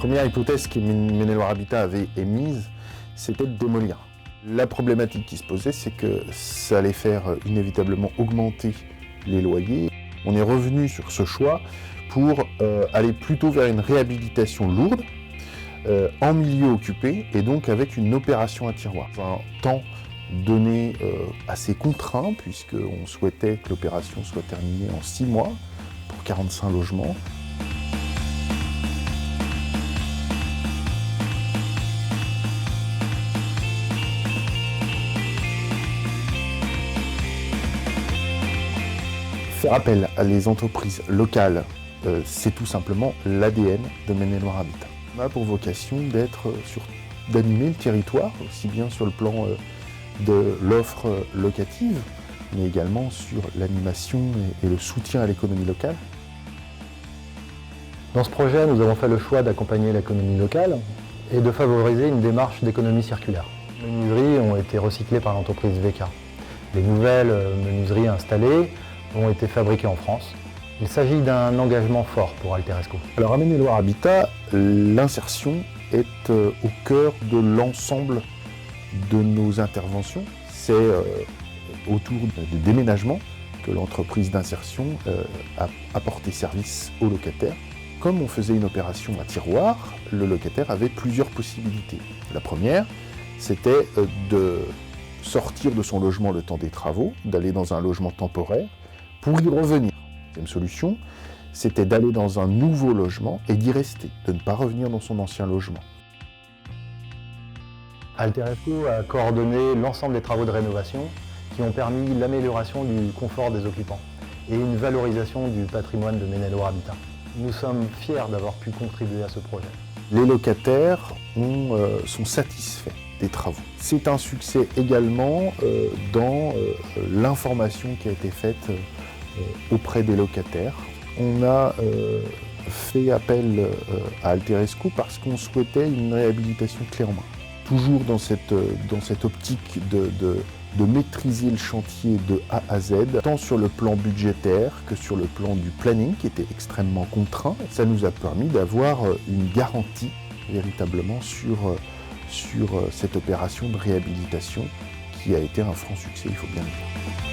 Première hypothèse que Maine-et-Loire Habitat avait émise, c'était de démolir. La problématique qui se posait, c'est que ça allait faire inévitablement augmenter les loyers. On est revenu sur ce choix pour aller plutôt vers une réhabilitation lourde, en milieu occupé, et donc avec une opération à tiroir. Un temps donné assez contraint, puisqu'on souhaitait que l'opération soit terminée en 6 mois, pour 45 logements. Faire appel à les entreprises locales, c'est tout simplement l'ADN de Maine-et-Loire Habitat. On a pour vocation d'animer le territoire, aussi bien sur le plan de l'offre locative, mais également sur l'animation et le soutien à l'économie locale. Dans ce projet, nous avons fait le choix d'accompagner l'économie locale et de favoriser une démarche d'économie circulaire. Les menuiseries ont été recyclées par l'entreprise VK. Les nouvelles menuiseries installées ont été fabriquées en France. Il s'agit d'un engagement fort pour Alteresco. Alors à Maine-et-Loire Habitat, l'insertion est au cœur de l'ensemble de nos interventions. C'est autour des déménagements que l'entreprise d'insertion a apporté service aux locataires. Comme on faisait une opération à tiroir, le locataire avait plusieurs possibilités. La première, c'était de sortir de son logement le temps des travaux, d'aller dans un logement temporaire pour y revenir. La deuxième solution, c'était d'aller dans un nouveau logement et d'y rester, de ne pas revenir dans son ancien logement. Alteresco a coordonné l'ensemble des travaux de rénovation qui ont permis l'amélioration du confort des occupants et une valorisation du patrimoine de Maine-et-Loire Habitat. Nous sommes fiers d'avoir pu contribuer à ce projet. Les locataires sont satisfaits des travaux. C'est un succès également dans l'information qui a été faite auprès des locataires. On a fait appel à Alteresco parce qu'on souhaitait une réhabilitation clé en main. Toujours dans cette optique de maîtriser le chantier de A à Z, tant sur le plan budgétaire que sur le plan du planning qui était extrêmement contraint. Ça nous a permis d'avoir une garantie véritablement sur cette opération de réhabilitation qui a été un franc succès, il faut bien le dire.